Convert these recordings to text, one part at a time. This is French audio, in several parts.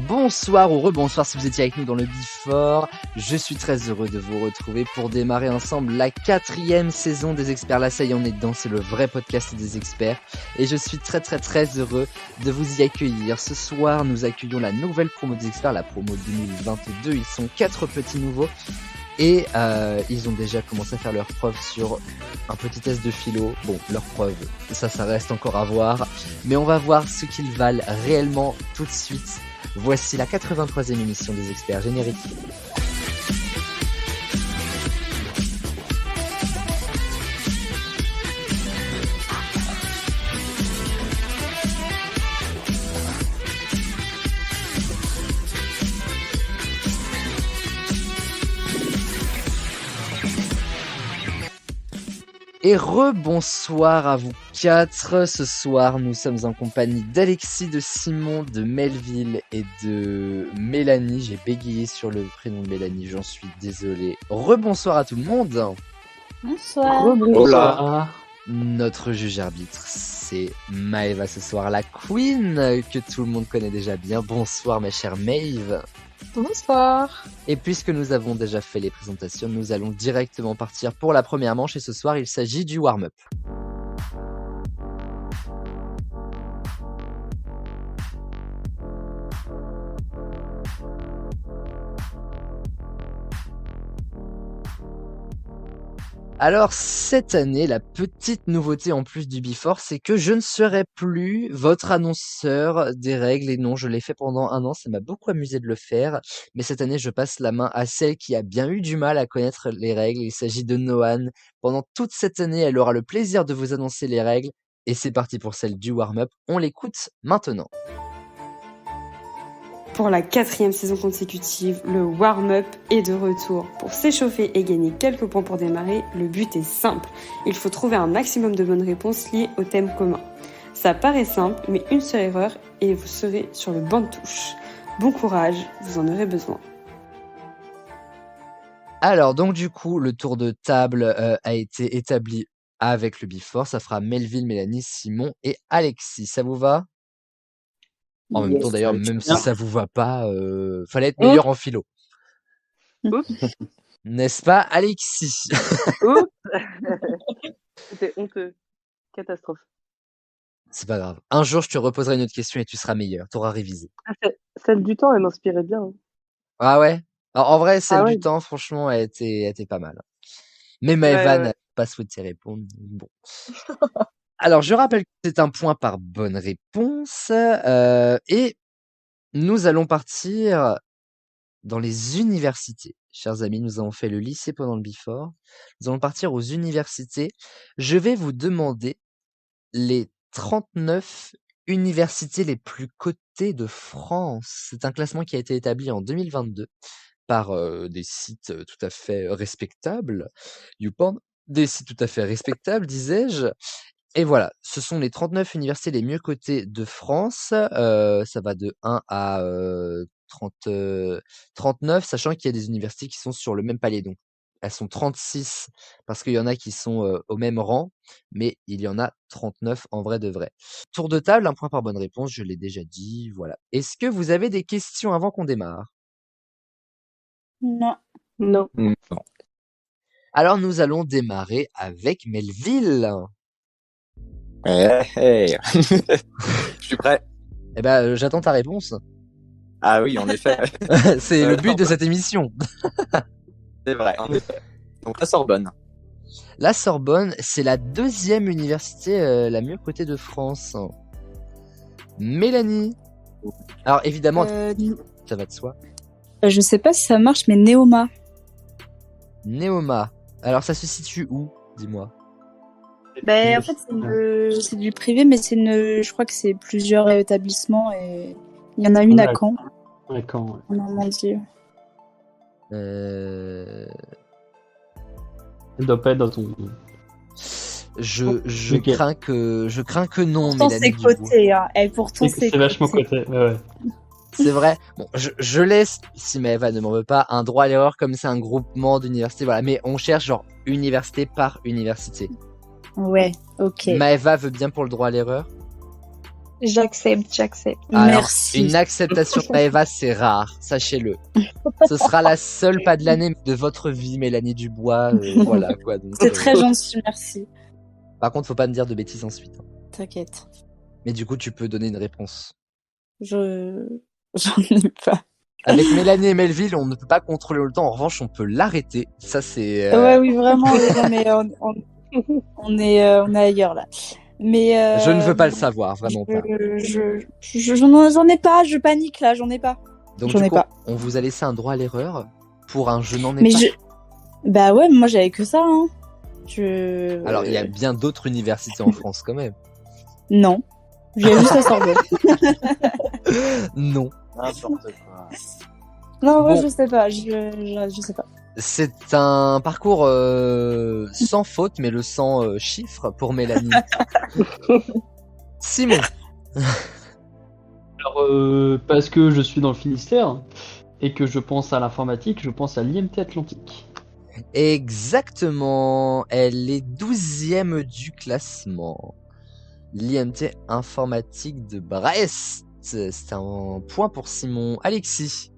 Bonsoir ou rebonsoir si vous étiez avec nous dans le Before. Je suis très heureux de vous retrouver pour démarrer ensemble la 4e saison des experts. Là, ça y est, on est dedans, c'est le vrai podcast des experts. Et je suis très heureux de vous y accueillir. Ce soir, nous accueillons la nouvelle promo des experts, la promo 2022. Ils sont 4 petits nouveaux. Et ils ont déjà commencé à faire leurs preuves sur un petit test de philo. Bon, leurs preuves, ça reste encore à voir. Mais on va voir ce qu'ils valent réellement tout de suite. Voici la 83e émission des experts génériques. Et rebonsoir à vous 4. Ce soir, nous sommes en compagnie d'Alexis, de Simon, de Melville et de Mélanie. J'ai bégayé sur le prénom de Mélanie, j'en suis désolé. Rebonsoir à tout le monde. Bonsoir. Hola. Notre juge arbitre, c'est Maëva ce soir, la queen que tout le monde connaît déjà bien. Bonsoir ma chère Maëve. Bonsoir. Et puisque nous avons déjà fait les présentations, nous allons directement partir pour la première manche et ce soir il s'agit du warm-up. Alors cette année, la petite nouveauté en plus du Before, c'est que je ne serai plus votre annonceur des règles. Et non, je l'ai fait pendant un an, ça m'a beaucoup amusé de le faire. Mais cette année, je passe la main à celle qui a bien eu du mal à connaître les règles. Il s'agit de Noan. Pendant toute cette année, elle aura le plaisir de vous annoncer les règles. Et c'est parti pour celle du warm-up. On l'écoute maintenant. Pour la 4e saison consécutive, le warm-up est de retour. Pour s'échauffer et gagner quelques points pour démarrer, le but est simple. Il faut trouver un maximum de bonnes réponses liées au thème commun. Ça paraît simple, mais une seule erreur et vous serez sur le banc de touche. Bon courage, vous en aurez besoin. Alors, donc du coup, le tour de table a été établi avec le Before. Ça fera Melville, Mélanie, Simon et Alexis. Ça vous va ? En même temps, d'ailleurs, même si ça vous va pas, fallait être meilleur en philo. N'est-ce pas, Alexis? C'était honteux. Catastrophe. C'est pas grave. Un jour, je te reposerai une autre question et tu seras meilleur. Tu auras révisé. Celle du temps, elle m'inspirait bien. Hein. Ah ouais? Alors, en vrai, celle du temps, franchement, elle était pas mal. Mais Maëva n'a pas souhaité répondre. Bon. Alors, je rappelle que c'est un point par bonne réponse. Et nous allons partir dans les universités. Chers amis, nous avons fait le lycée pendant le Before. Nous allons partir aux universités. Je vais vous demander les 39 universités les plus cotées de France. C'est un classement qui a été établi en 2022 par des sites tout à fait respectables. YouPorn, des sites tout à fait respectables, disais-je. Et voilà, ce sont les 39 universités les mieux cotées de France. Ça va de 1 à 39, sachant qu'il y a des universités qui sont sur le même palier. Donc, elles sont 36 parce qu'il y en a qui sont au même rang, mais il y en a 39 en vrai de vrai. Tour de table, un point par bonne réponse, je l'ai déjà dit. Voilà. Est-ce que vous avez des questions avant qu'on démarre? Non. Alors, nous allons démarrer avec Melville. Hey. Je suis prêt. Eh ben, j'attends ta réponse. Ah oui, en effet. C'est le but de cette émission. C'est vrai, en effet. Donc la Sorbonne. La Sorbonne, c'est la 2e université la mieux cotée de France. Mélanie. Alors évidemment, ça va de soi. Je sais pas si ça marche, mais Neoma. Neoma. Alors ça se situe où? Dis-moi. Ben, en fait, c'est du privé, mais je crois que c'est plusieurs établissements et il y en a une à Caen. À Caen, ouais. En Normandie. Elle doit pas être dans ton. Je Okay. crains que non, Pourtant, Mélanie. c'est coté, hein. Et pourtant, C'est vachement coté. Ouais. C'est vrai. Bon, je laisse, si Maëva ne m'en veut pas, un droit à l'erreur comme c'est un groupement d'universités. Voilà, mais on cherche genre université par université. Ouais, ok. Maëva veut bien pour le droit à l'erreur? J'accepte. Alors, Merci. une acceptation de Maëva, c'est rare, sachez-le. Ce sera la seule, pas de l'année, mais de votre vie, Mélanie Dubois. Voilà, quoi. Donc, C'est très gentil, merci. Par contre, faut pas me dire de bêtises ensuite. T'inquiète. Mais du coup, tu peux donner une réponse. J'en ai pas. Avec Mélanie et Melville, on ne peut pas contrôler le temps. En revanche, on peut l'arrêter. Ça, c'est... Ouais, oui, vraiment. Non, mais on est ailleurs, là. Mais Je ne veux pas le savoir, vraiment pas. J'en ai pas, je panique, là, j'en ai pas. Donc, J'en du ai coup, pas. on vous a laissé un droit à l'erreur pour un je n'en ai Mais pas. Bah ouais, moi, j'avais que ça, hein. Alors, il y a bien d'autres universités en France, quand même. Non. J'ai juste la Sorbonne. N'importe Non. quoi. Non, ouais, Bon. je sais pas. Je sais pas. C'est un parcours sans faute, mais le sans chiffre pour Mélanie. Simon. Alors, parce que je suis dans le Finistère et que je pense à l'informatique, je pense à l'IMT Atlantique. Exactement. Elle est 12e du classement. L'IMT informatique de Brest. C'est un point pour Simon. Alexis.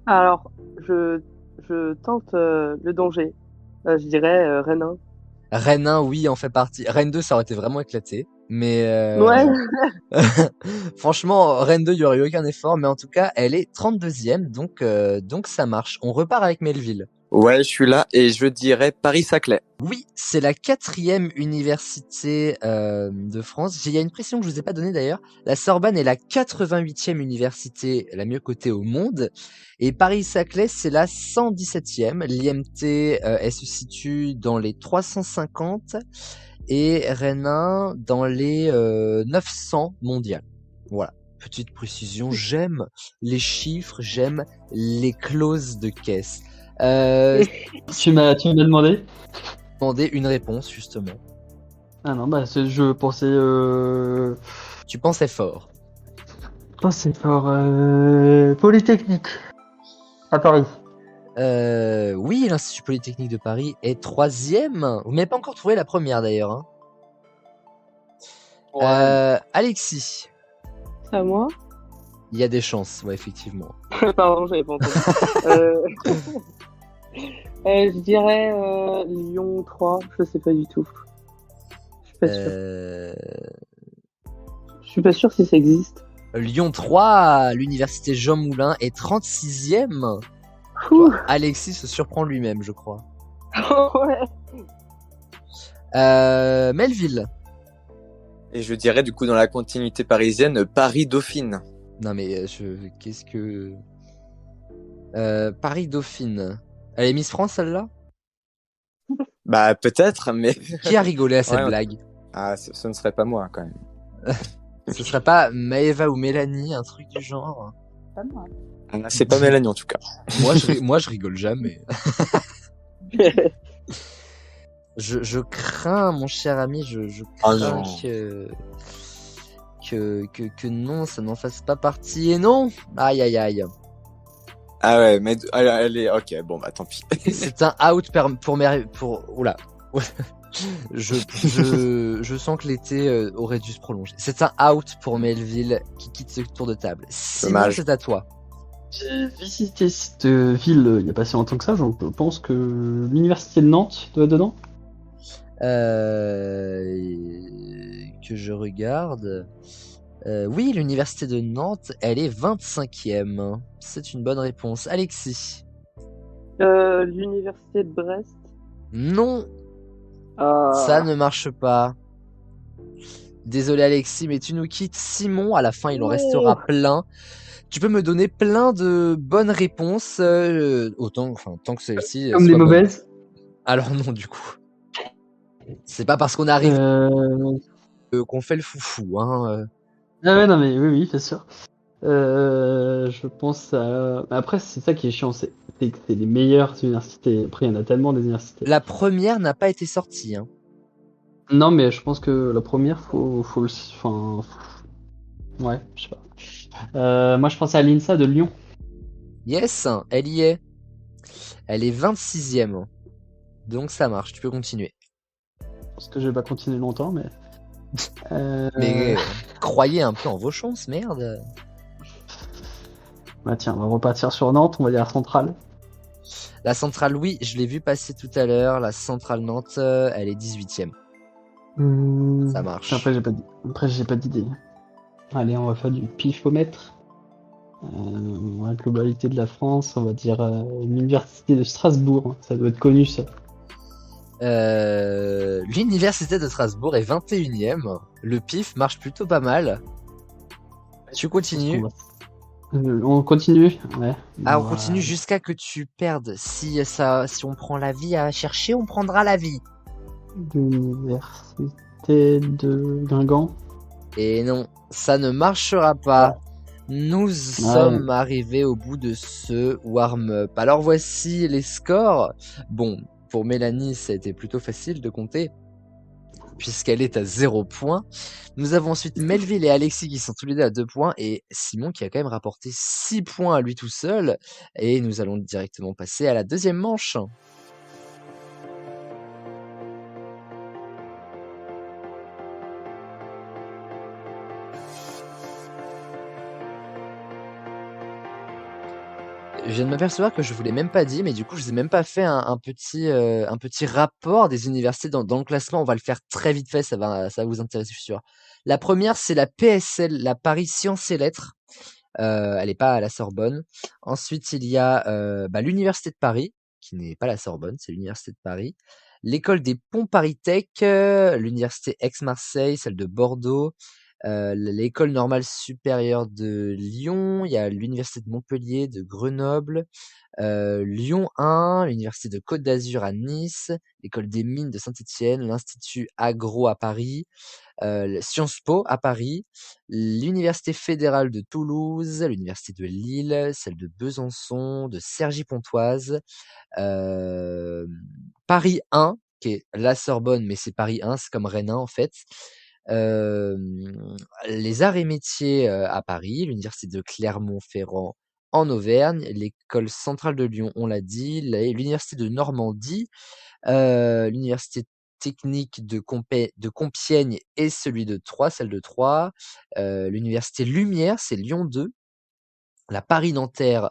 Alors, je tente le danger. Je dirais Rennes 1. Rennes 1, oui, en fait partie. Rennes 2, ça aurait été vraiment éclaté. Mais Ouais. franchement, Rennes 2, il n'y aurait eu aucun effort. Mais en tout cas, elle est 32e. Donc ça marche. On repart avec Melville. Ouais, je suis là et je dirais Paris-Saclay. Oui, c'est la 4e université de France. Il y a une précision que je vous ai pas donnée d'ailleurs. La Sorbonne est la 88e université la mieux cotée au monde. Et Paris-Saclay, c'est la 117e. L'IMT, elle se situe dans les 350 et Rennes 1 dans les 900 mondiales. Voilà, petite précision. J'aime les chiffres, j'aime les clauses de caisse. Tu m'as demandé? Demander une réponse justement. Ah non, bah je pensais... Tu pensais fort. Oh, c'est fort. Polytechnique. À Paris. Oui, l'Institut Polytechnique de Paris est 3e. Vous m'avez pas encore trouvé la première d'ailleurs. Hein. Ouais. Alexis, C'est à moi. il y a des chances, ouais, effectivement. Pardon, j'avais pas entendu. Je dirais Lyon 3. Je sais pas du tout. Je suis pas sûr. Je suis pas sûr si ça existe. Lyon 3, l'université Jean Moulin est 36e. Ouh. Alexis se surprend lui-même, je crois. Ouais. Melville. Et je dirais du coup dans la continuité parisienne, Paris-Dauphine. Non mais qu'est-ce que... Paris-Dauphine. Elle est Miss France celle-là? Bah peut-être, mais... Qui a rigolé à cette Ouais. blague? Ah, ce ne serait pas moi quand même. Ce serait pas Maëva ou Mélanie, un truc du genre? Pas moi. Ah, c'est pas Mélanie en tout cas. Moi je rigole jamais. Je crains, mon cher ami, je Ah crains non. que non, ça n'en fasse pas partie. Et non! Aïe aïe aïe. Ah ouais, mais elle est... Ok, bon bah tant pis. C'est un out pour oula. Je sens que l'été aurait dû se prolonger. C'est un out pour Melville qui quitte ce tour de table. Sinon, Dommage. c'est à toi. J'ai visité cette ville il y a pas si longtemps que ça, donc je pense que l'université de Nantes doit être dedans. Que je regarde. Oui, l'université de Nantes, elle est 25e. C'est une bonne réponse. Alexis. L'université de Brest. Non, Ah. ça ne marche pas. Désolé Alexis, mais tu nous quittes. Simon, à la fin, il en restera plein. Tu peux me donner plein de bonnes réponses, tant que celle-ci Comme soit les bonne. mauvaises. Alors non, du coup. C'est pas parce qu'on arrive qu'on fait le foufou, hein. Ah ouais, non mais oui, bien sûr. Je pense à... Après, c'est ça qui est chiant, c'est que c'est les meilleures universités. Après, il y en a tellement des universités. La première n'a pas été sortie, hein. Non, mais je pense que la première, faut le... Enfin... Ouais, je sais pas. Moi, je pense à l'INSA de Lyon. Yes, elle y est. Elle est 26e. Donc ça marche, tu peux continuer. Parce que je vais pas continuer longtemps, mais... Mais croyez un peu en vos chances, merde. Bah tiens, on va repartir sur Nantes, on va dire Centrale. La Centrale, oui, je l'ai vu passer tout à l'heure. La Centrale Nantes, elle est 18e. Ça marche. Après, j'ai pas d'idée. Allez, on va faire du pifomètre. La globalité de la France, on va dire l'université de Strasbourg. Ça doit être connu, ça. L'université de Strasbourg est 21e. Le pif marche plutôt pas mal. Tu continues. On continue. Ouais. Ah, on continue jusqu'à que tu perdes. Si on prend la vie à chercher, on prendra la vie. L'université de Guingamp. Et non, ça ne marchera pas. Nous sommes arrivés au bout de ce warm-up. Alors voici les scores. Bon, pour Mélanie, ça a été plutôt facile de compter, puisqu'elle est à 0 points. Nous avons ensuite Melville et Alexis qui sont tous les deux à 2 points, et Simon qui a quand même rapporté 6 points à lui tout seul. Et nous allons directement passer à la deuxième manche. Je viens de m'apercevoir que je vous l'ai même pas dit, mais du coup, je vous ai même pas fait un petit rapport des universités dans le classement. On va le faire très vite fait, ça va vous intéresser, je suis sûr. La première, c'est la PSL, la Paris Sciences et Lettres. Elle est pas à la Sorbonne. Ensuite, il y a l'Université de Paris, qui n'est pas la Sorbonne, c'est l'Université de Paris. L'école des Ponts Paris Tech, l'Université Aix-Marseille, celle de Bordeaux. L'école normale supérieure de Lyon, il y a l'université de Montpellier, de Grenoble, Lyon 1, l'université de Côte d'Azur à Nice, l'école des mines de Saint-Étienne, l'Institut Agro à Paris, Sciences Po à Paris, l'université fédérale de Toulouse, l'université de Lille, celle de Besançon, de Cergy-Pontoise, Paris 1, qui est la Sorbonne, mais c'est Paris 1, c'est comme Rennes 1 en fait. Les arts et métiers à Paris, l'université de Clermont-Ferrand en Auvergne, l'école centrale de Lyon, on l'a dit, l'université de Normandie, l'université technique de Compiègne et celle de Troyes, l'université Lumière, c'est Lyon 2, la Paris-Nanterre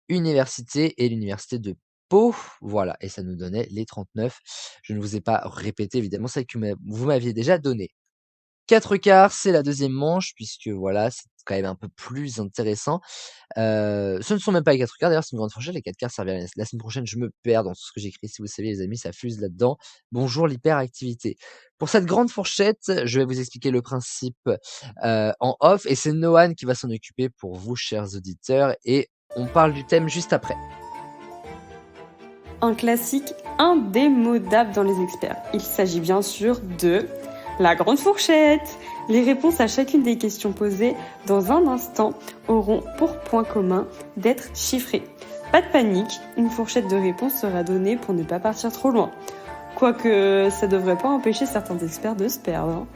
Université et l'université de Pau. Voilà, et ça nous donnait les 39. Je ne vous ai pas répété évidemment celle que vous m'aviez déjà donnée. 4 quarts, c'est la deuxième manche, puisque voilà, c'est quand même un peu plus intéressant. Ce ne sont même pas les 4 quarts, d'ailleurs, c'est une grande fourchette. Les 4 quarts servent la semaine prochaine, je me perds dans tout ce que j'écris. Si vous savez, les amis, ça fuse là-dedans. Bonjour l'hyperactivité. Pour cette grande fourchette, je vais vous expliquer le principe en off, et c'est Nohan qui va s'en occuper pour vous, chers auditeurs, et on parle du thème juste après. Un classique indémodable dans les experts. Il s'agit bien sûr de la grande fourchette. Les réponses à chacune des questions posées dans un instant auront pour point commun d'être chiffrées. Pas de panique, une fourchette de réponses sera donnée pour ne pas partir trop loin. Quoique ça devrait pas empêcher certains experts de se perdre.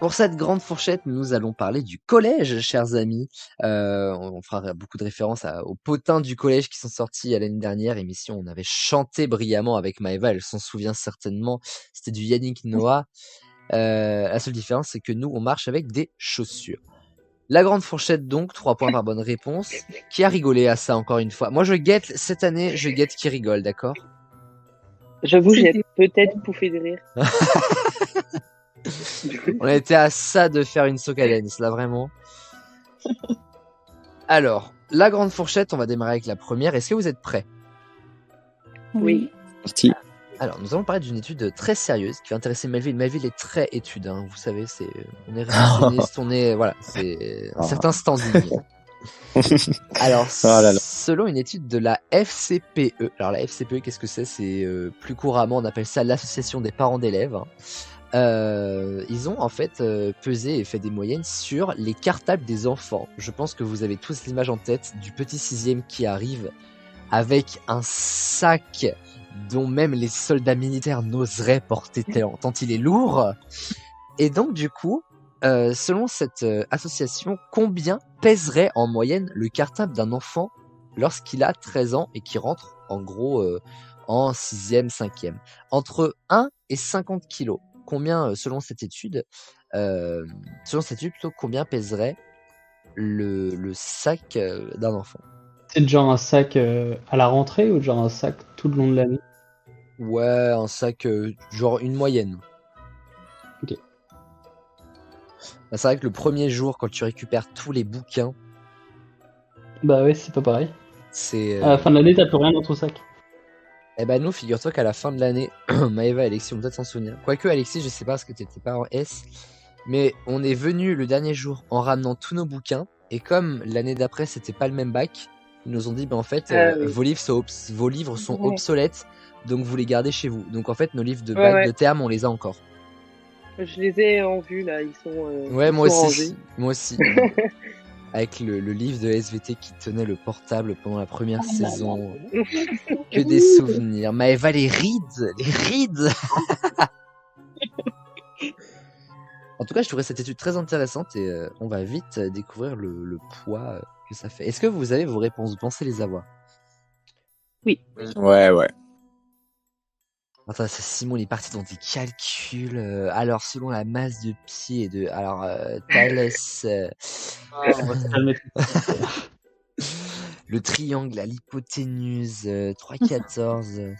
Pour cette grande fourchette, nous allons parler du collège, chers amis. On fera beaucoup de références aux potins du collège qui sont sortis l'année dernière. Émission, on avait chanté brillamment avec Maëva, elle s'en souvient certainement. C'était du Yannick Noah. La seule différence, c'est que nous, on marche avec des chaussures. La grande fourchette, donc, 3 points par bonne réponse. Qui a rigolé à ça, encore une fois? Moi, cette année, je guette qui rigole, d'accord? J'avoue, j'ai peut-être pouffé de rire. On était à ça de faire une socadence, là, vraiment. Alors, la grande fourchette, on va démarrer avec la première. Est-ce que vous êtes prêts? Oui. Parti. Alors, nous allons parler d'une étude très sérieuse qui va intéresser Melville. Melville est très étude, hein, vous savez, on est réceptionniste, c'est un certain standing. Alors, selon une étude de la FCPE, alors la FCPE, qu'est-ce que c'est? C'est plus couramment, on appelle ça l'association des parents d'élèves. Ils ont en fait pesé et fait des moyennes sur les cartables des enfants. Je pense que vous avez tous l'image en tête du petit 6e qui arrive avec un sac dont même les soldats militaires n'oseraient porter tant il est lourd. Et donc du coup, selon cette association, combien pèserait en moyenne le cartable d'un enfant lorsqu'il a 13 ans et qui rentre en gros en 6e, 5e? Entre 1 et 50 kilos. combien, selon cette étude, plutôt, combien pèserait le sac d'un enfant? C'est genre un sac à la rentrée ou genre un sac tout le long de l'année? Ouais, un sac, genre une moyenne. Ok. Bah, c'est vrai que le premier jour, quand tu récupères tous les bouquins, Bah ouais, c'est pas pareil. c'est... À la fin de l'année, t'as plus rien dans ton sac. Eh ben nous, figure-toi qu'à la fin de l'année, Maëva et Alexis ont peut-être s'en souvenir. Quoique Alexis, je sais pas parce que t'étais pas en S, mais on est venu le dernier jour en ramenant tous nos bouquins, et comme l'année d'après c'était pas le même bac, ils nous ont dit en fait Oui. vos livres sont Ouais. obsolètes, donc vous les gardez chez vous. Donc en fait nos livres de Ouais, bac ouais. de terme on les a encore. Je les ai en vue là, ils sont, Ouais, ils moi sont aussi, rangés. moi aussi. Avec le livre de SVT qui tenait le portable pendant la première saison. Que des souvenirs. Maëva, les rides, les rides. En tout cas, je trouvais cette étude très intéressante et on va vite découvrir le poids que ça fait. Est-ce que vous avez vos réponses? Vous pensez les avoir? Oui. Ouais, ouais. Attends, ça, Simon il est parti dans des calculs. Alors, selon la masse de pied et de... Alors, Thalès... On va se calmer tout de suite. le triangle à l'hypoténuse, 3,14.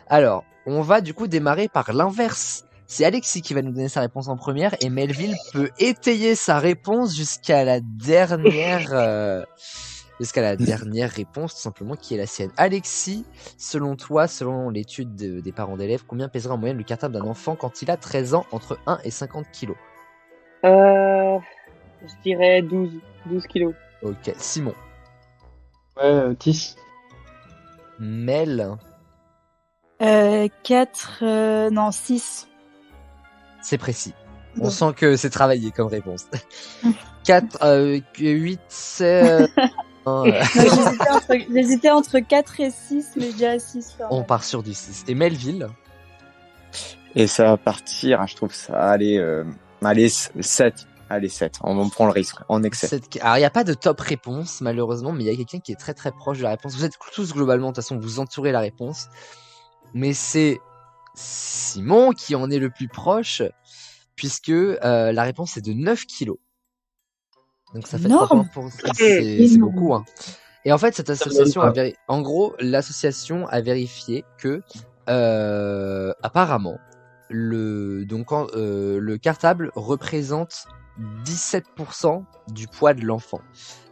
Alors, on va du coup démarrer par l'inverse. C'est Alexis qui va nous donner sa réponse en première et Melville peut étayer sa réponse jusqu'à la dernière réponse, tout simplement, qui est la sienne. Alexis, selon toi, selon l'étude des parents d'élèves, combien pèsera en moyenne le cartable d'un enfant quand il a 13 ans, entre 1 et 50 kilos? Je dirais 12 kilos. Ok, Simon. Ouais, 10. Mel, 4, non, 6. c'est précis. On Bon. sent que c'est travaillé comme réponse. 4, 8, c'est... J'hésitais entre 4 et 6, mais je dirais 6. On part sur du 6. Et Melville? Et ça va partir, je trouve ça. Allez, 7. Allez, 7. On prend le risque, en excès. Alors, il n'y a pas de top réponse, malheureusement, mais il y a quelqu'un qui est très très proche de la réponse. Vous êtes tous globalement, de toute façon, vous entourez la réponse. Mais c'est Simon qui en est le plus proche, puisque la réponse est de 9 kilos. Donc ça fait 3 points pour... C'est beaucoup, hein. Et en fait, cette association en gros, l'association a vérifié que apparemment, le cartable représente 17% du poids de l'enfant.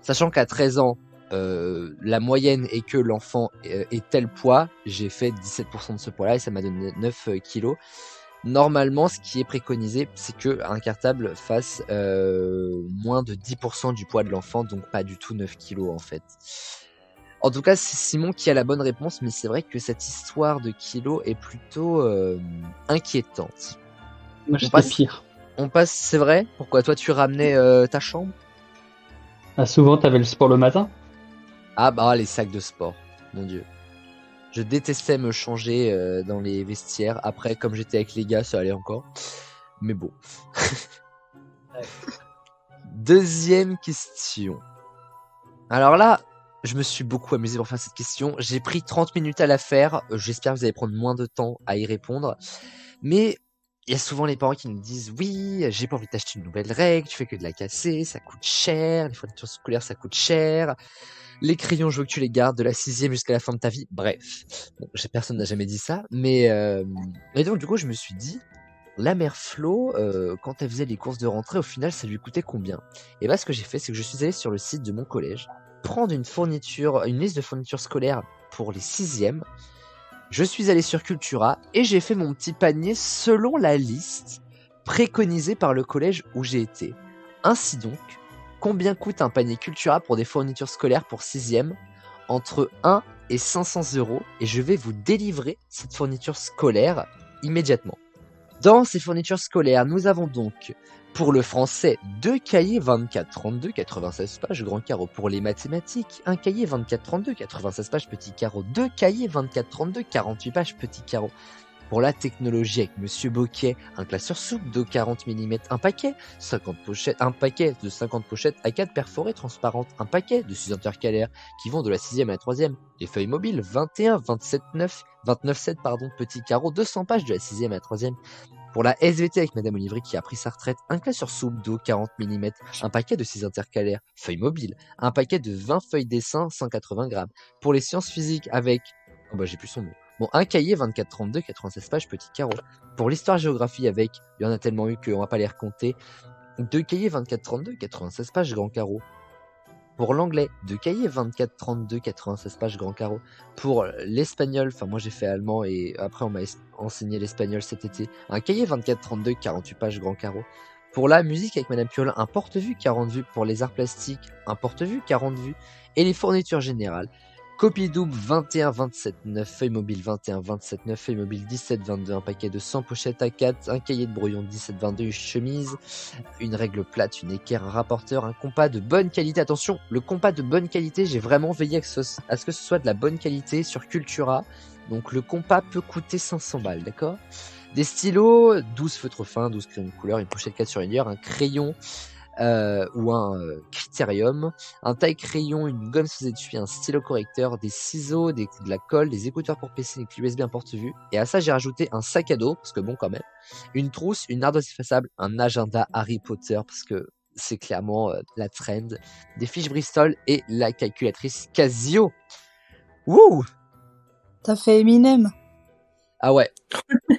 Sachant qu'à 13 ans, la moyenne est que l'enfant est tel poids, j'ai fait 17% de ce poids-là et ça m'a donné 9 kilos. Normalement, ce qui est préconisé, c'est que un cartable fasse moins de 10% du poids de l'enfant, donc pas du tout 9 kilos en fait. En tout cas, c'est Simon qui a la bonne réponse, mais c'est vrai que cette histoire de kilos est plutôt inquiétante. Moi, j'étais pire. On passe, c'est vrai? Pourquoi toi tu ramenais ta chambre? Ah, souvent, t'avais le sport le matin? Ah bah les sacs de sport, mon dieu. Je détestais me changer dans les vestiaires. Après, comme j'étais avec les gars, ça allait encore. Mais bon. Deuxième question. Alors là, je me suis beaucoup amusé pour faire cette question. J'ai pris 30 minutes à la faire. J'espère que vous allez prendre moins de temps à y répondre. Mais il y a souvent les parents qui nous disent « Oui, j'ai pas envie de t'acheter une nouvelle règle, tu fais que de la casser, ça coûte cher, les fournitures scolaires, ça coûte cher. Les crayons, je veux que tu les gardes de la 6e jusqu'à la fin de ta vie. » Bref, bon, personne n'a jamais dit ça. Mais et donc, du coup, je me suis dit, la mère Flo, quand elle faisait les courses de rentrée, au final, ça lui coûtait combien? Et bah, ce que j'ai fait, c'est que je suis allé sur le site de mon collège, prendre une liste de fournitures scolaires pour les 6e. Je suis allé sur Cultura et j'ai fait mon petit panier selon la liste préconisée par le collège où j'ai été. Ainsi donc, combien coûte un panier Cultura pour des fournitures scolaires pour 6e? Entre 1 et 500 €, et je vais vous délivrer cette fourniture scolaire immédiatement. Dans ces fournitures scolaires, nous avons donc, pour le français, 2 cahiers 24-32, 96 pages, grand carreau. Pour les mathématiques, un cahier 24-32, 96 pages, petit carreau. 2 cahiers 24-32, 48 pages, petit carreau. Pour la technologie avec Monsieur Bokeh, un classeur souple de 40 mm, un paquet de 50 pochettes A4 perforées transparentes, un paquet de 6 intercalaires qui vont de la 6e à la 3e, les feuilles mobiles 21, 29,7 petits carreaux, 200 pages de la 6e à la 3e. Pour la SVT avec Madame Olivry qui a pris sa retraite, un classeur souple d'eau 40 mm, un paquet de 6 intercalaires, feuilles mobiles, un paquet de 20 feuilles dessin 180 grammes. Pour les sciences physiques avec... Oh bah j'ai plus son nom. Bon, un cahier 24-32, 96 pages, petit carreau. Pour l'histoire-géographie avec... Il y en a tellement eu qu'on va pas les recompter. 2 cahiers 24-32, 96 pages, grand carreau. Pour l'anglais, 2 cahiers 24-32, 96 pages, grand carreau. Pour l'espagnol, enfin moi j'ai fait allemand et après on m'a enseigné l'espagnol cet été. Un cahier 24-32, 48 pages, grand carreau. Pour la musique avec Madame Piolle, un porte-vue 40 vues. Pour les arts plastiques, un porte-vue 40 vues. Et les fournitures générales. Copie double 21-27-9, feuille mobile 21-27-9, feuille mobile 17-22, un paquet de 100 pochettes A4, un cahier de brouillon 17-22, une chemise, une règle plate, une équerre, un rapporteur, un compas de bonne qualité. Attention, le compas de bonne qualité, j'ai vraiment veillé à ce que ce soit de la bonne qualité sur Cultura. Donc le compas peut coûter 500 balles, d'accord ? Des stylos, 12 feutres fins, 12 crayons de couleur, une pochette 4 sur une heure, un crayon ou un critérium, un taille-crayon, une gomme sous-étui, un stylo correcteur, des ciseaux, de la colle, des écouteurs pour PC, une clé USB, un porte-vue. Et à ça, j'ai rajouté un sac à dos, parce que bon, quand même, une trousse, une ardoise effaçable, un agenda Harry Potter, parce que c'est clairement la trend, des fiches Bristol et la calculatrice Casio. Wouh! T'as fait Eminem. Ah ouais.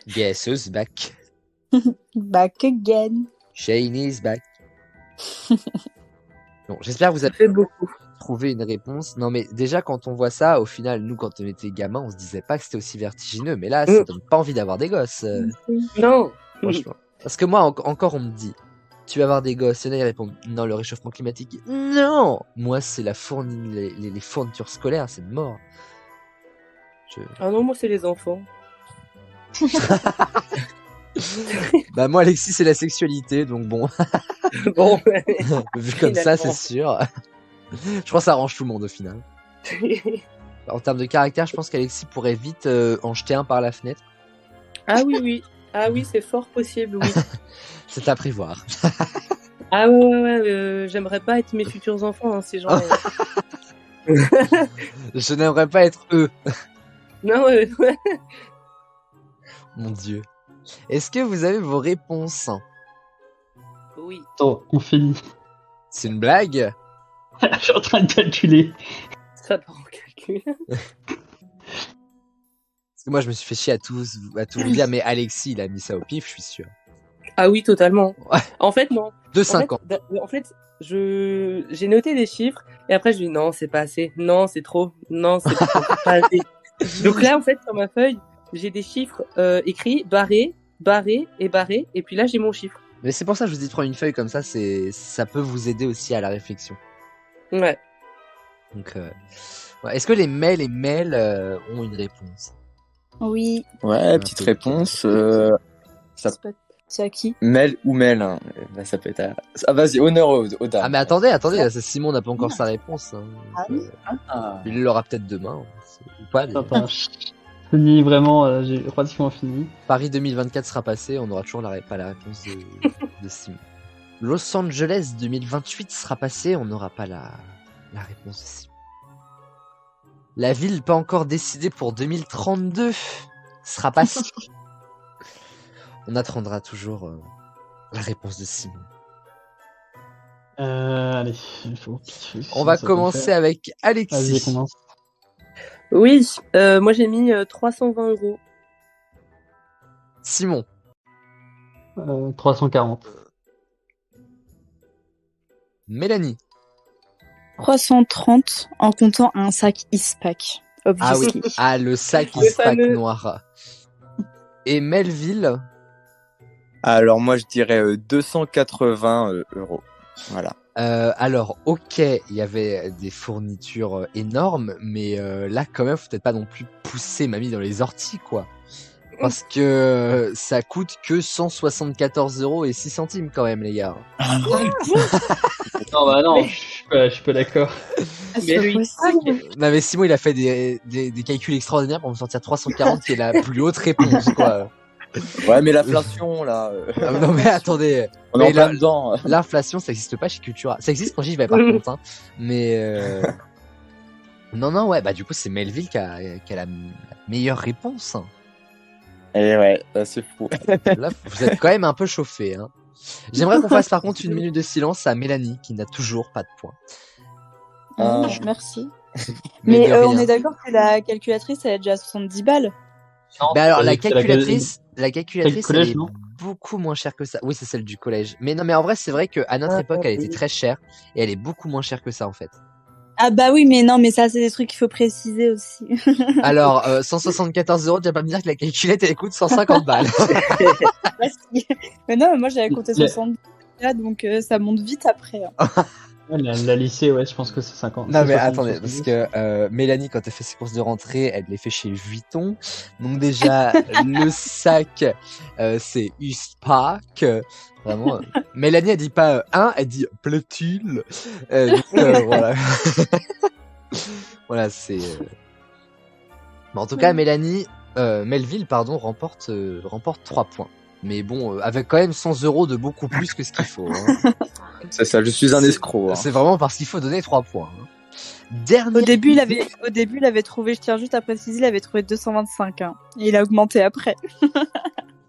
Guess who's back? Back again. Shane is back. Bon, j'espère que vous avez fait beaucoup. trouvé une réponse. Non, mais déjà, quand on voit ça, au final, nous, quand on était gamins, on se disait pas que c'était aussi vertigineux. Mais là, ça donne pas envie d'avoir des gosses. Non. Franchement. Parce que moi, encore, on me dit, tu vas avoir des gosses. Il y en a, ils répondent, non, le réchauffement climatique. Non! Moi, c'est les fournitures scolaires, c'est mort. Ah non, moi, c'est les enfants. Bah moi Alexis c'est la sexualité donc bon. Bon vu comme ça c'est sûr. Je pense que ça arrange tout le monde au final. En termes de caractère je pense qu'Alexis pourrait vite en jeter un par la fenêtre. Ah oui c'est fort possible oui. C'est à prévoir. Ah ouais j'aimerais pas être mes futurs enfants hein, ces gens. Je n'aimerais pas être eux. Non Mon dieu. Est-ce que vous avez vos réponses? Oui. Attends, on finit. C'est une blague? Je suis en train de calculer. Ça part en calcul. Parce que moi je me suis fait chier à tout vous dire, mais Alexis il a mis ça au pif, je suis sûr. Ah oui, totalement. Ouais. En fait, non. 5 ans. En fait, j'ai noté des chiffres et après je dis non, c'est pas assez. Non, c'est trop. Non, c'est pas assez. Donc là, en fait, sur ma feuille, j'ai des chiffres écrits, barrés, et puis là, j'ai mon chiffre. Mais c'est pour ça que je vous dis de prendre une feuille comme ça, ça peut vous aider aussi à la réflexion. Ouais. Donc, ouais. Est-ce que les mails ont une réponse? Oui. Ouais, petite réponse. C'est à qui? Mel ou Mel, hein. Bah, ça peut être. Ah, vas-y, honneur aux dames. Ah, mais attendez, là, Simon n'a pas encore sa réponse. Hein. Ah Donc, oui. il l'aura peut-être demain. Ou pas. Attends, fini vraiment, j'ai pratiquement fini. Paris 2024 sera passé, on n'aura toujours pas la réponse de Simon. Los Angeles 2028 sera passé, on n'aura pas la réponse de Simon. La ville pas encore décidée pour 2032 sera passée. On attendra toujours la réponse de Simon. Allez, il faut. On va commencer avec Alexis. Vas-y, commence. Oui, moi j'ai mis 320 €. Simon. 340. Mélanie. 330 en comptant un sac Ispac. Ah oui, le sac Ispac noir. Et Melville. Alors moi je dirais 280 €. Voilà. Alors, ok, il y avait des fournitures énormes, mais là, quand même, faut peut-être pas non plus pousser mamie dans les orties, quoi. Parce que ça coûte que 174 € et 6 centimes, quand même, les gars. Non, bah non. je suis pas d'accord. Ah, c'est pas possible. Non, mais Simon, il a fait des calculs extraordinaires pour me sortir 340, qui est la plus haute réponse, quoi. Ouais, mais l'inflation, là. Ah, non, mais attendez. On est en Mais plein dedans. l'inflation, ça existe pas chez Cultura. Ça existe quand j'y vais, par contre, hein. Mais, non, ouais, bah, du coup, c'est Melville qui a la meilleure réponse. Et ouais, c'est fou. Là, vous êtes quand même un peu chauffé, hein. J'aimerais qu'on fasse, par contre, une minute de silence à Mélanie, qui n'a toujours pas de points. Merci. Mais de on rien. est d'accord que la calculatrice, elle est déjà à 70 balles. Mais alors, la c'est calculatrice, collège, elle est non beaucoup moins chère que ça. Oui, c'est celle du collège. Mais non, mais en vrai, c'est vrai qu'à notre époque, elle était très chère. Et elle est beaucoup moins chère que ça, en fait. Ah bah oui, mais non, mais ça, c'est des trucs qu'il faut préciser aussi. Alors, 174 €, tu vas pas me dire que la calculette, elle coûte 150 balles. Mais non, mais moi, j'avais compté 70 là, donc ça monte vite après. Hein. Ouais, la lycée, ouais, je pense que c'est 50. Non, c'est mais 60, attendez, 70. parce que Mélanie, quand elle fait ses courses de rentrée, elle les fait chez Vuitton. Donc déjà, le sac, c'est Uspak. Vraiment. Mélanie, elle dit pas un, elle dit plaît-il. Donc, voilà. Voilà, c'est... Mais en tout cas, Melville, pardon, remporte 3 points. Mais bon, avec quand même 100 € de beaucoup plus que ce qu'il faut. Hein. C'est ça, je suis un escroc. Hein. C'est vraiment parce qu'il faut donner 3 points. Hein. Dernier... Au début, il avait trouvé, je tiens juste à préciser, il avait trouvé 225. Hein, et il a augmenté après.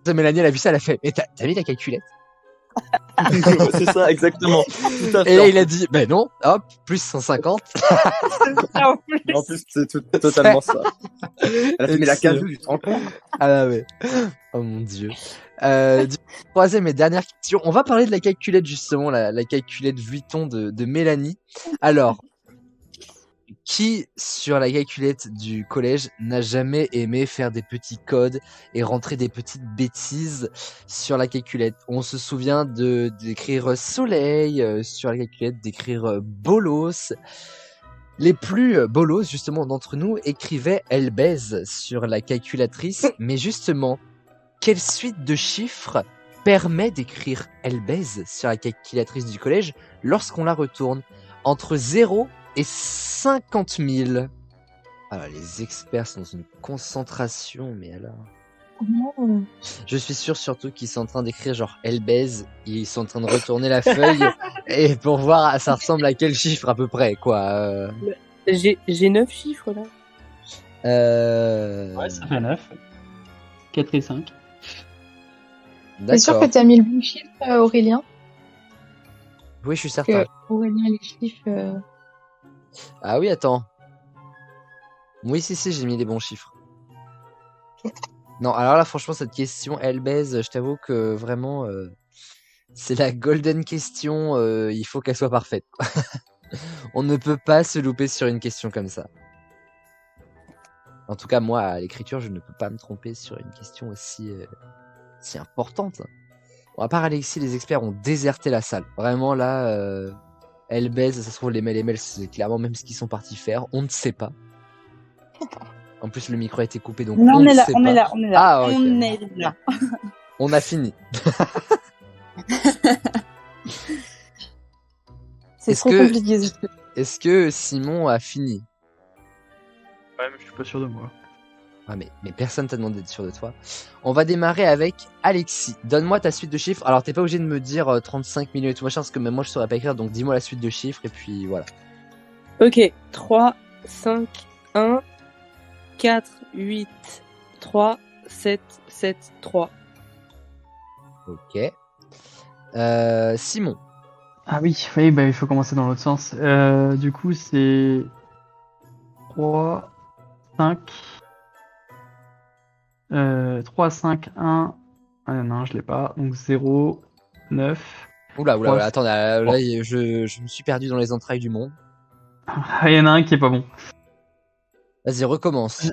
Mélanie, elle a vu ça, elle a fait « Mais t'as mis la calculette ?» C'est ça, exactement. Tout à fait. Et là, il a dit « Ben non, hop, plus 150. » En plus. En plus, c'est totalement ça. Elle a fait, mais la case, tu te rends compte? Ah là, ouais. Oh mon Dieu. Troisième et dernière question. On va parler de la calculette, justement, la calculette Vuitton de Mélanie. Alors, qui, sur la calculette du collège, n'a jamais aimé faire des petits codes et rentrer des petites bêtises sur la calculette? On se souvient d'écrire soleil sur la calculette, d'écrire bolos. Les plus bolos, justement, d'entre nous écrivaient elle baise sur la calculatrice. Mais justement, quelle suite de chiffres permet d'écrire elle baise sur la calculatrice du collège lorsqu'on la retourne? Entre 0 et 50 000. Alors, les experts sont dans une concentration, mais alors... Je suis sûr surtout qu'ils sont en train d'écrire genre elle baise, ils sont en train de retourner la feuille et pour voir ça ressemble à quel chiffre à peu près, quoi. J'ai 9 chiffres là. Ouais, ça fait 9. 4 et 5. T'es sûr que D'accord. t'as mis le bon chiffre, Aurélien? Oui, je suis Parce certain. que Aurélien, les chiffres... Ah oui, attends. Oui, si, j'ai mis les bons chiffres. Non, alors là, franchement, cette question, elle baise, je t'avoue que vraiment, c'est la golden question, il faut qu'elle soit parfaite. On ne peut pas se louper sur une question comme ça. En tout cas, moi, à l'écriture, je ne peux pas me tromper sur une question aussi importante. Bon, à part Alexis, les experts ont déserté la salle. Vraiment, là, elle baise, ça se trouve, les mails, c'est clairement même ce qu'ils sont partis faire. On ne sait pas. En plus, le micro a été coupé, donc Là, on ne sait pas. on est là. Ah, ok. On est là. On a fini. C'est Est-ce trop que- compliqué. Est-ce que Simon a fini? Ouais, mais je suis pas sûr de moi. Ah, mais personne t'a demandé d'être sûr de toi. On va démarrer avec Alexis. Donne-moi ta suite de chiffres. Alors, t'es pas obligé de me dire 35 millions et tout machin, parce que même moi, je saurais pas écrire. Donc, dis-moi la suite de chiffres, et puis voilà. Ok, 3, 5, 1, 4, 8, 3, 7, 7, 3. Ok. Simon. Ah oui, bah, il faut commencer dans l'autre sens. Du coup, c'est 3, 5, 3, 5, 1. Ah non, je l'ai pas. Donc 0, 9. Oula, Trois, attends, là, je me suis perdu dans les entrailles du monde. Ah, il y en a un qui est pas bon. Vas-y, recommence.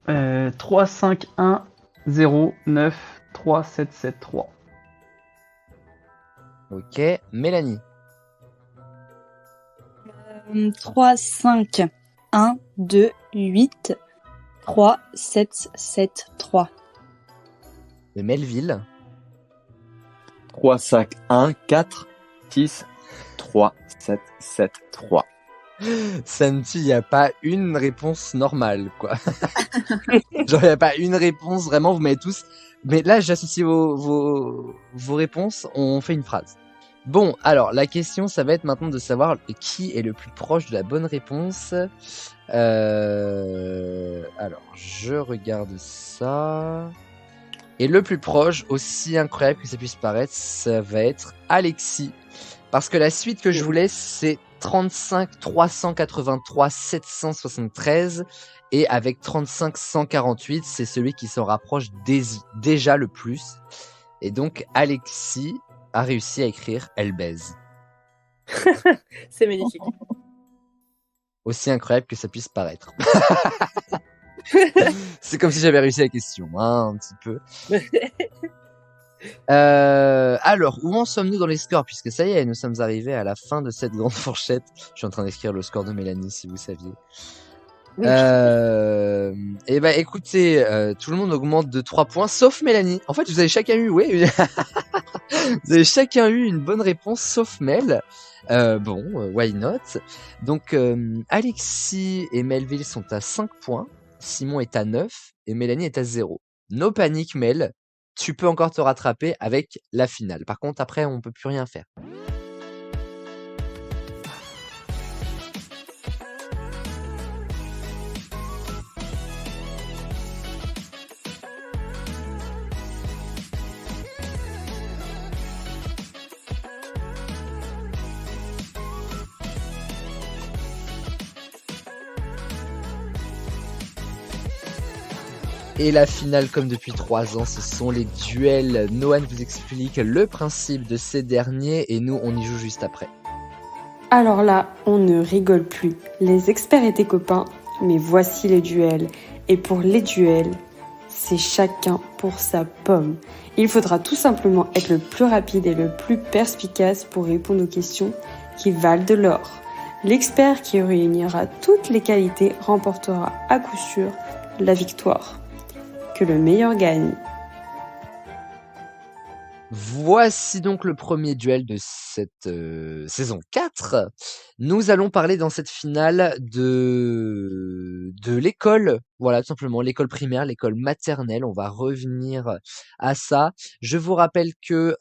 3, 5, 1, 0, 9, 3, 7, 7, 3. Ok. Mélanie. 3, 5, 1, 2, 8, 3, 7, 7, 3. De Melville. 3, 5, 1, 4, 6, 3, 7, 7, 3. Santi, il n'y a pas une réponse normale, quoi. Genre, il n'y a pas une réponse, vraiment, vous m'avez tous... Mais là, j'associe vos réponses, on fait une phrase. Bon, alors, la question, ça va être maintenant de savoir qui est le plus proche de la bonne réponse. Alors, je regarde ça... Et le plus proche, aussi incroyable que ça puisse paraître, ça va être Alexis. Parce que la suite que je vous laisse, c'est 35 383 773. Et avec 35 148, c'est celui qui s'en rapproche déjà le plus. Et donc, Alexis a réussi à écrire « Elle baise ». C'est magnifique. Aussi incroyable que ça puisse paraître. C'est comme si j'avais réussi la question, hein, un petit peu. Alors, où en sommes-nous dans les scores? Puisque ça y est, nous sommes arrivés à la fin de cette grande fourchette. Je suis en train d'écrire le score de Mélanie, si vous saviez. Oui. Et bah écoutez, tout le monde augmente de 3 points, sauf Mélanie. En fait, vous avez chacun eu, oui. Vous avez chacun eu une bonne réponse, sauf Mel. Bon, why not? Donc, Alexis et Melville sont à 5 points. Simon est à 9 et Mélanie est à 0. No panique, Mel. Tu peux encore te rattraper avec la finale. Par contre, après, on peut plus rien faire. Et la finale, comme depuis 3 ans, ce sont les duels. Noan vous explique le principe de ces derniers et nous, on y joue juste après. Alors là, on ne rigole plus. Les experts étaient copains, mais voici les duels. Et pour les duels, c'est chacun pour sa pomme. Il faudra tout simplement être le plus rapide et le plus perspicace pour répondre aux questions qui valent de l'or. L'expert qui réunira toutes les qualités remportera à coup sûr la victoire. Que le meilleur gagne. Voici donc le premier duel de cette saison 4. Nous allons parler dans cette finale de l'école, voilà, tout simplement l'école primaire, l'école maternelle. On va revenir à ça. Je vous rappelle que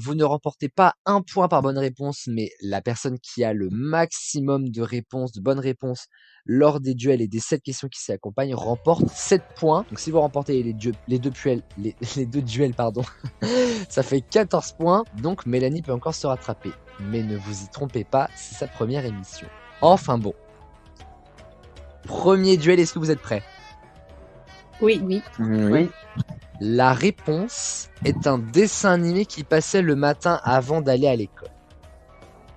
vous ne remportez pas 1 point par bonne réponse, mais la personne qui a le maximum de réponses, de bonnes réponses lors des duels et des 7 questions qui s'y accompagnent remporte 7 points. Donc si vous remportez les deux duels, pardon, ça fait 14 points. Donc Mélanie peut encore se rattraper. Mais ne vous y trompez pas, c'est sa première émission. Enfin bon. Premier duel, est-ce que vous êtes prêts? Oui. Oui. La réponse est un dessin animé qui passait le matin avant d'aller à l'école.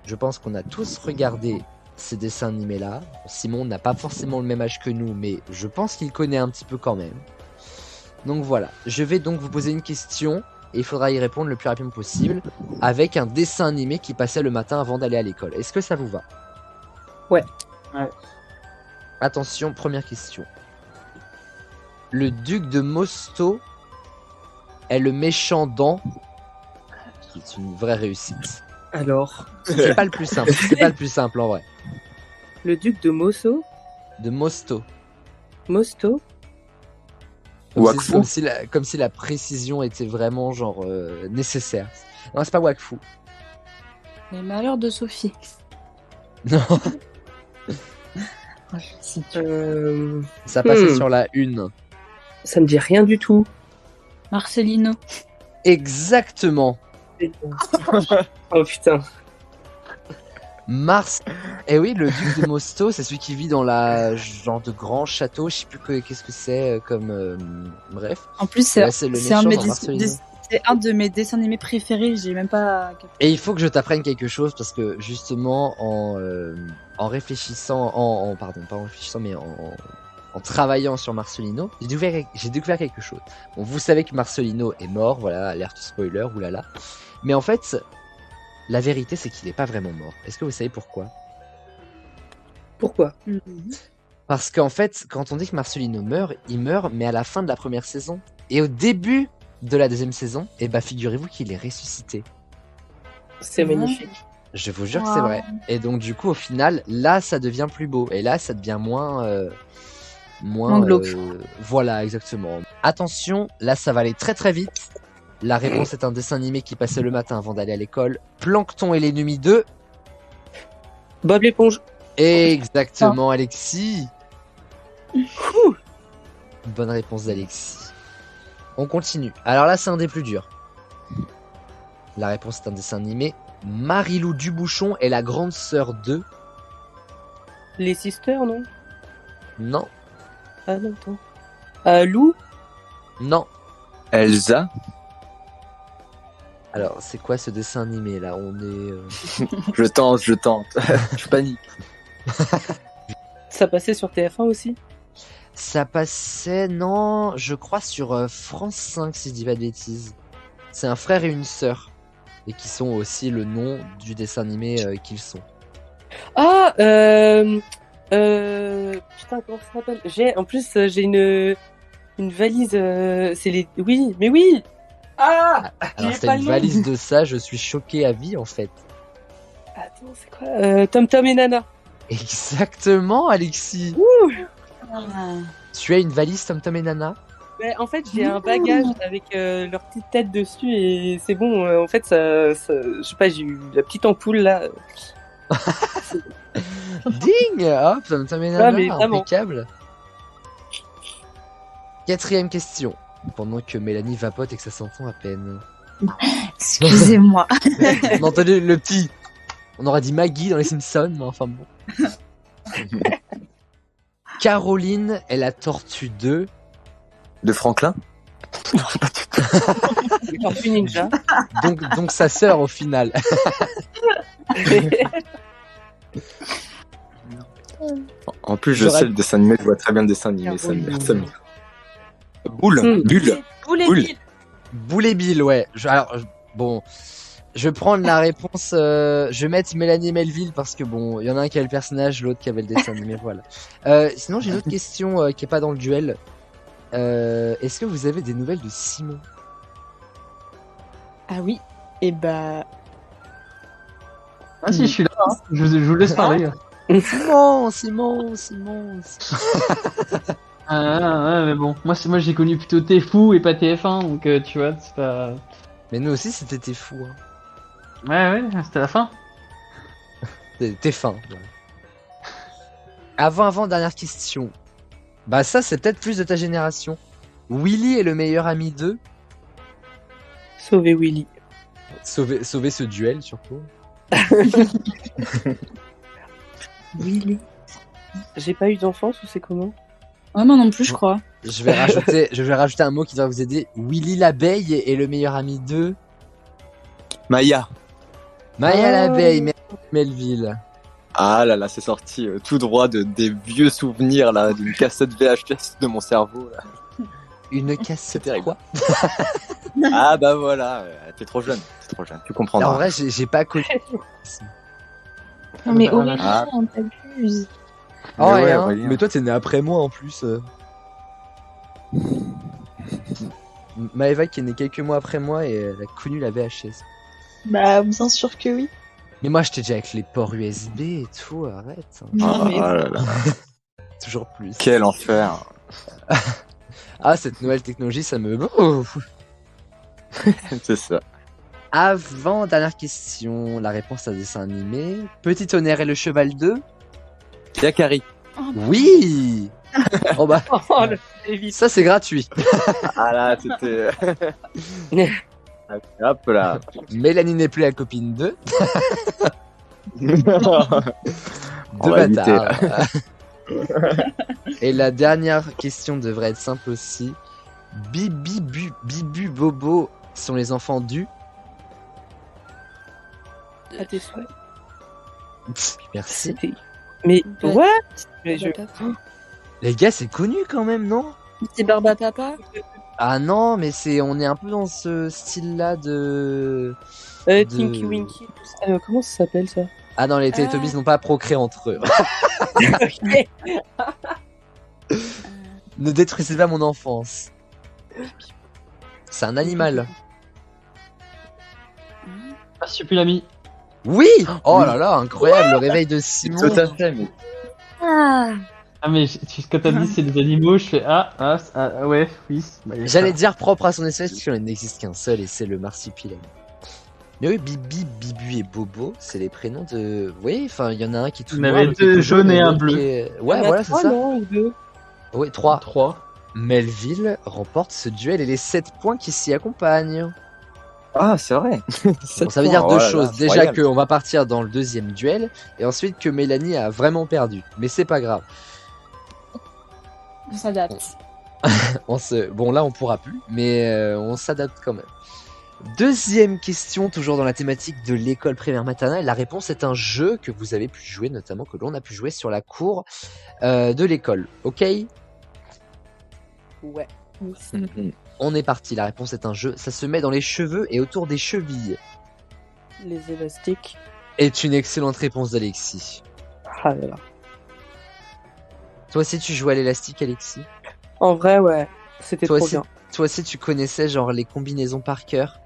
Je pense qu'on a tous regardé ces dessins animés-là. Simon n'a pas forcément le même âge que nous, mais je pense qu'il connaît un petit peu quand même. Donc voilà, je vais donc vous poser une question et il faudra y répondre le plus rapidement possible avec un dessin animé qui passait le matin avant d'aller à l'école. Est-ce que ça vous va? Ouais. Attention, première question. Le duc de Mosto est le méchant dans... C'est une vraie réussite. Alors, C'est pas le plus simple, c'est pas le plus simple en vrai. le duc de Mosto, De Mosto. Mosto, Wakfu. Comme si la précision était vraiment genre nécessaire. Non, c'est pas Wakfu. Les malheurs de Sophie. Non, euh, ça passait sur la une. ça me dit rien du tout. Marcelino. Exactement. Oh putain. Mars. Eh oui, le duc de Mosto, c'est celui qui vit dans la genre de grand château. Je sais plus qu'est-ce que c'est comme. Bref. En plus, Ouais, c'est le c'est un, méchant de mes dans Marcelino. c'est un de mes dessins animés préférés. J'ai même pas. Et il faut que je t'apprenne quelque chose parce que justement en réfléchissant, pardon, pas en réfléchissant, mais en travaillant sur Marcelino, j'ai découvert quelque chose. Bon, vous savez que Marcelino est mort, voilà, alerte spoiler, oulala. Mais en fait, la vérité c'est qu'il n'est pas vraiment mort. Est-ce que vous savez pourquoi? Pourquoi? Parce qu'en fait, quand on dit que Marcelino meurt, il meurt, mais à la fin de la première saison. Et au début de la deuxième saison, eh ben, figurez-vous qu'il est ressuscité. C'est magnifique. Je vous jure que c'est vrai. Et donc du coup, au final, là, ça devient plus beau. Et là, ça devient moins glauque. Voilà, exactement. Attention, là, ça va aller très très vite. La réponse est un dessin animé qui passait le matin avant d'aller à l'école. Plancton et l'ennemi 2. Bob l'éponge. Exactement, Alexis. Bonne réponse d'Alexis. On continue. Alors là, c'est un des plus durs. La réponse est un dessin animé. Marilou Dubouchon est la grande sœur de... Les sisters, non? Non, Ah non, attends. Lou? non. Elsa. Alors, c'est quoi ce dessin animé là? On est... Je tente. Je panique. Ça passait sur TF1 aussi? Ça passait, non, je crois sur France 5 si je dis pas de bêtises. C'est un frère et une sœur. Et qui sont aussi le nom du dessin animé qu'ils sont. Ah, putain, comment ça s'appelle? En plus, j'ai une valise, c'est les, oui, mais oui! Ah! Alors c'était une valise de ça, je suis choqué à vie en fait. Attends, c'est quoi? Tom Tom et Nana. Exactement, Alexis. Tu as une valise Tom Tom et Nana? Mais en fait, j'ai un bagage avec leur petite tête dessus et c'est bon. En fait, ça, je sais pas, j'ai eu la petite ampoule là. Ding! Hop, Tom Tom et Nana, mais vraiment. impeccable. 4e question. Pendant que Mélanie vapote et que ça s'entend à peine. Excusez-moi. On a entendu le petit. On aurait dit Maggie dans les Simpsons, mais enfin bon. Caroline est la tortue de... De Franklin. Les Tortues Ninja. Donc sa sœur au final. En plus, je sais le dessin animé, je vois très bien le dessin animé. Ça me... Boule. Bulle. Boule et Bill, ouais. Bon, je vais prendre la réponse. Je vais mettre Mélanie et Melville parce que bon, il y en a un qui a le personnage, l'autre qui avait le dessin animé, voilà. Sinon, j'ai une autre question qui est pas dans le duel. Est-ce que vous avez des nouvelles de Simon? Ah oui. Et bah. Ah si, je suis là. Hein. Je vous laisse parler. Simon. Mais bon, moi j'ai connu plutôt T-Fou et pas TF1, donc tu vois, c'est pas... Mais nous aussi, c'était fou. Hein. Ouais, c'était la fin. T'es fin. Ouais. Avant, dernière question. Bah ça, c'est peut-être plus de ta génération. Willy est le meilleur ami de... Sauver Willy. Sauver ce duel, surtout. Willy. J'ai pas eu d'enfance ou c'est comment? Ouais, moi non plus, je crois. Je vais rajouter un mot qui va vous aider. Willy l'abeille est le meilleur ami de... Maya. L'abeille, Melville. Ah là là, c'est sorti tout droit des vieux souvenirs là, d'une cassette VHS de mon cerveau là. Une cassette, terrible. quoi? Ah bah voilà, t'es trop jeune, tu comprendras. En vrai, j'ai pas connu. Non, mais Aurélien, Ah. on t'abuse. Oh, ouais, rien. Aurélien. Mais toi, t'es né après moi en plus. Maëva qui est née quelques mois après moi et elle a connu la VHS. Bah, bien sûr que oui. Mais moi, j'étais déjà avec les ports USB et tout, arrête. Non, mais. Ah là là, Toujours plus. quel enfer. Ah, cette nouvelle technologie, ça me... Oh. C'est ça. Avant, dernière question. La réponse à dessin animé. Petit tonnerre et le cheval 2. Yakari. Oui. Oh bah, Oh, le David. ça c'est gratuit. Ah là, c'était... Hop là. Mélanie n'est plus la copine de... On de va éviter, bâtard. Et la dernière question devrait être simple aussi. Bibu, Bobo sont les enfants du... À tes souhaits. Merci. Mais Ouais. what? Mais je... Les gars, c'est connu quand même, non? C'est Barba Papa. Ah non, mais on est un peu dans ce style-là de... Tinky Winky, tout ça. Comment ça s'appelle ça? Ah non, les Teletubbies n'ont pas procréé entre eux. Ne détruisez pas mon enfance. C'est un animal. Ah, si, puis l'ami. Oui! Oh Oui. là là, incroyable, le réveil de Simon. Tout à fait, mais Ah. Ah, mais quand t'as dit c'est des animaux, je fais ouais, oui. Bah, y a J'allais ça. dire propre à son espèce, parce qu'il n'existe qu'un seul, et c'est le marsipilami. Mais oui, Bibi, Bibu et Bobo, c'est les prénoms de... Vous voyez, enfin, il y en a un qui est tout Il y en noir, avait l'autre qui est deux tout jaunes et un l'autre bleu. qui est- Il y en Ouais, a voilà, c'est 3, ça. non, ou 2? Oui, 3. 3. Melville remporte ce duel et les 7 points qui s'y accompagnent. ah, c'est vrai. Bon, ça veut dire deux choses. Déjà Déjà qu'on va partir dans le deuxième duel, et ensuite que Mélanie a vraiment perdu. Mais c'est pas grave. On s'adapte. Bon, là, on pourra plus, mais on s'adapte quand même. Deuxième question, toujours dans la thématique de l'école primaire maternelle. La réponse est un jeu que vous avez pu jouer, notamment que l'on a pu jouer sur la cour de l'école. Ok? Ouais. On est parti. La réponse est un jeu. Ça se met dans les cheveux et autour des chevilles. Les élastiques. Est une excellente réponse d'Alexis. Ah là là. Toi aussi, tu jouais à l'élastique, Alexis? En vrai, ouais. C'était Toi trop aussi, bien. toi aussi, tu connaissais genre les combinaisons par cœur?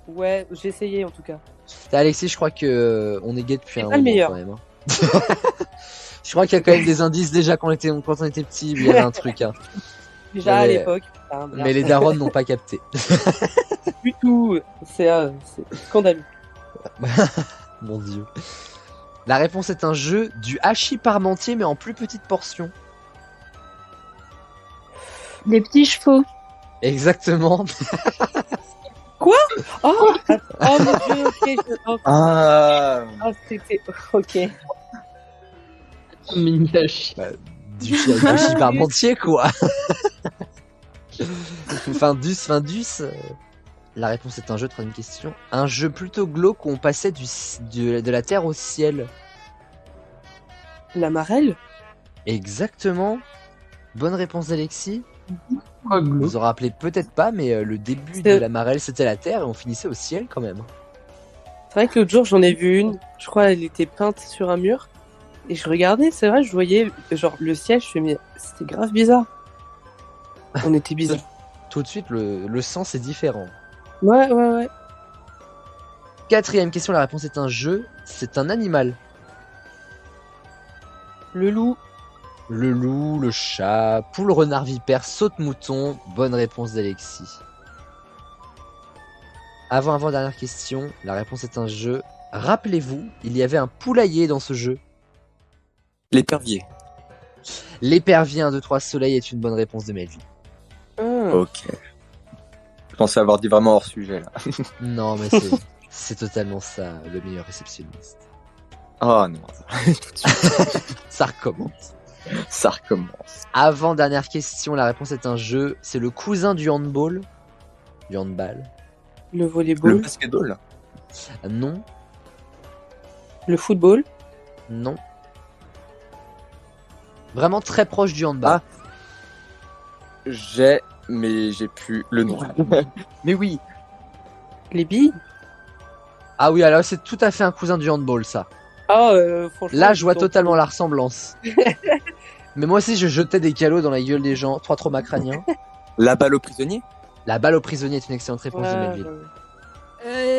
Ouais, j'ai essayé en tout cas. Alexis, je crois que on est gay depuis un pas le moment meilleur. quand même. Hein. Je crois qu'il y a quand même des indices déjà quand on était petit, il y avait un truc. Hein. Déjà à Mais- l'époque. putain, merde. Mais les darons n'ont pas capté. Du tout. C'est scandaleux. Mon dieu. La réponse est un jeu du hachis parmentier mais en plus petite portion. Les petits chevaux. Exactement. Oh, oh mon dieu, ok. Ah, C'était. Ok. Mini hachi. Du hachis parmentier quoi. Findus. La réponse est un jeu, troisième question. Un jeu plutôt glauque où on passait de la terre au ciel. La marelle. Exactement. Bonne réponse d'Alexis. Quoi, Vous glauque? vous en rappelez peut-être pas, mais le début C'était- de la marelle c'était la terre et on finissait au ciel quand même. C'est vrai que l'autre jour, j'en ai vu une. Je crois elle était peinte sur un mur. Et je regardais, c'est vrai, je voyais genre le ciel. Je me suis dit, mais c'était grave bizarre. On était bizarre. Tout de suite, le sens est différent. Ouais. Quatrième question, la réponse est un jeu. C'est un animal. Le loup. Le loup, le chat, poule, renard, vipère, saute-mouton. Bonne réponse d'Alexis. Avant-dernière question, la réponse est un jeu. Rappelez-vous, il y avait un poulailler dans ce jeu. l'épervier. L'épervier 1, 2, 3 soleil est une bonne réponse de Melville. Ok. Je pensais avoir dit vraiment hors sujet là. Non, mais c'est totalement ça, le meilleur réceptionniste. Oh non, tout de suite, Ça recommence. ça recommence. Avant-dernière question, la réponse est un jeu. C'est le cousin du handball. Du handball. Le Le volleyball. basketball. Non, Le football. non. Vraiment très proche du handball. Mais j'ai plus le nom. Mais oui. Les billes. Ah oui, alors c'est tout à fait un cousin du handball, ça. Ah, franchement. Là, je vois donc, totalement la ressemblance. Mais moi aussi, je jetais des calots dans la gueule des gens. 3 traumas crâniens. La balle au prisonnier. La balle au prisonnier est une excellente réponse de ouais, Melville.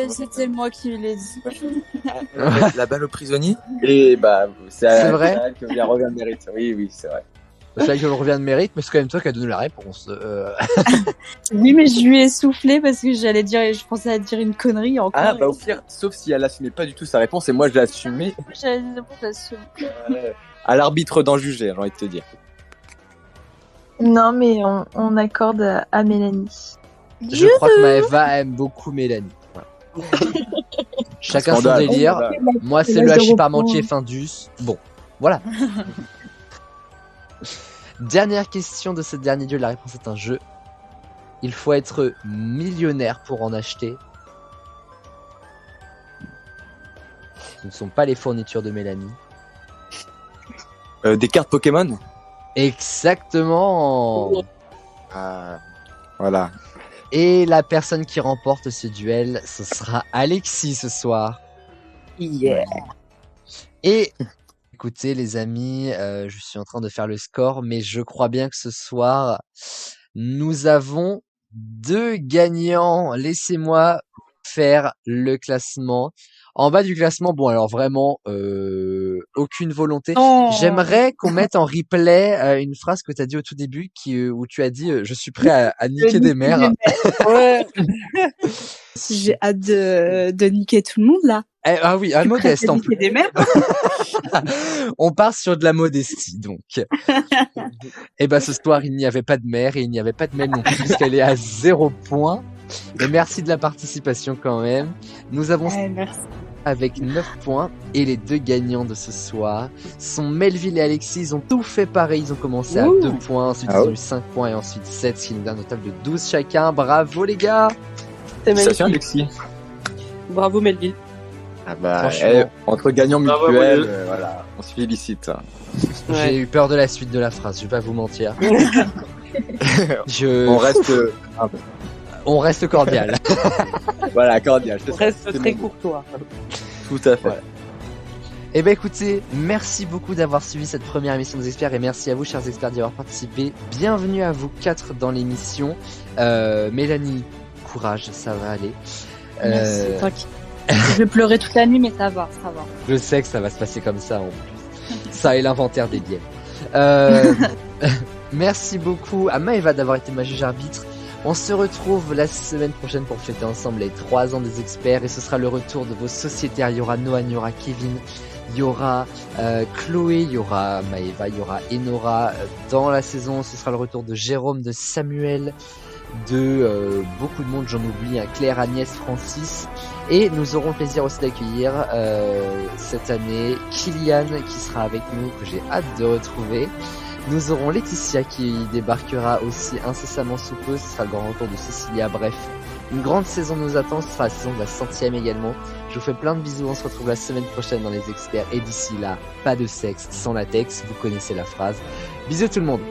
C'était moi qui l'ai dit. La balle au prisonnier. Et bah, C'est vrai que bien revient de mérite. Oui, c'est vrai. C'est vrai que je revient de mérite, mais c'est quand même toi qui as donné la réponse. Oui, mais je lui ai soufflé parce que je pensais à dire une connerie encore. Ah bah au pire, sauf si elle assumait pas du tout sa réponse et moi je l'ai assumé. J'avais dit j'assume. À l'arbitre d'en juger, j'ai envie de te dire. Non, mais on accorde à Mélanie. Je crois que Maëva aime beaucoup Mélanie. Voilà. Chacun son Scandale. délire. Scandale. Moi, c'est Là, le je hachis reprends. parmentier Findus. Bon, voilà. Dernière question de ce dernier duel. La réponse est un jeu. Il faut être millionnaire pour en acheter. Ce ne sont pas les fournitures de Mélanie. Des cartes Pokémon. Exactement. Ah, voilà. Et la personne qui remporte ce duel, ce sera Alexis ce soir. Yeah. Et écoutez les amis, je suis en train de faire le score, mais je crois bien que ce soir, nous avons 2 gagnants. Laissez-moi faire le classement. En bas du classement, bon alors vraiment aucune volonté. Oh. J'aimerais qu'on mette en replay une phrase que tu as dit au tout début où tu as dit je suis prêt à niquer des mères. Ouais. J'ai hâte de niquer tout le monde là. Ah oui, un modeste en plus. Des mères. On part sur de la modestie donc. Et ben ce soir il n'y avait pas de mère et il n'y avait pas de Mel non plus puisqu'elle est à 0 points. Et merci de la participation quand même. Nous avons Merci. avec 9 points et les deux gagnants de ce soir sont Melville et Alexis. Ils ont tout fait pareil, ils ont commencé à 2 points, ensuite ils ont eu 5 points et ensuite 7, ce qui nous donne un total de 12 chacun. Bravo les gars. C'est Ça magnifique. tient, Alexis. Bravo Melville. Ah bah, Franchement. entre gagnants Bravo, mutuels, bravo. voilà, on se félicite. J'ai eu peur de la suite de la phrase, je vais pas vous mentir. On reste cordial. Voilà, cordial. On reste très courtois. Tout à fait. Ouais. Eh ben écoutez, merci beaucoup d'avoir suivi cette première émission des experts et merci à vous chers experts d'y avoir participé. Bienvenue à vous 4 dans l'émission. Mélanie, courage, ça va aller. Merci, t'inquiète. Je vais pleurer toute la nuit, mais ça va. Je sais que ça va se passer comme ça en plus. Ça et l'inventaire des biais. Merci beaucoup à Maëva d'avoir été ma juge arbitre. On se retrouve la semaine prochaine pour fêter ensemble les 3 ans des experts et ce sera le retour de vos sociétaires. Il y aura Noah, il y aura Kevin, il y aura Chloé, il y aura Maëva, il y aura Enora. Dans la saison, ce sera le retour de Jérôme, de Samuel, de beaucoup de monde, j'en oublie, Claire, Agnès, Francis. Et nous aurons le plaisir aussi d'accueillir cette année Kylian qui sera avec nous, que j'ai hâte de retrouver. Nous aurons Laetitia qui débarquera aussi incessamment sous peu, ce sera le grand retour de Cécilia, bref. Une grande saison nous attend, ce sera la saison de la 100e également. Je vous fais plein de bisous, on se retrouve la semaine prochaine dans les experts et d'ici là, pas de sexe sans latex, vous connaissez la phrase. Bisous tout le monde.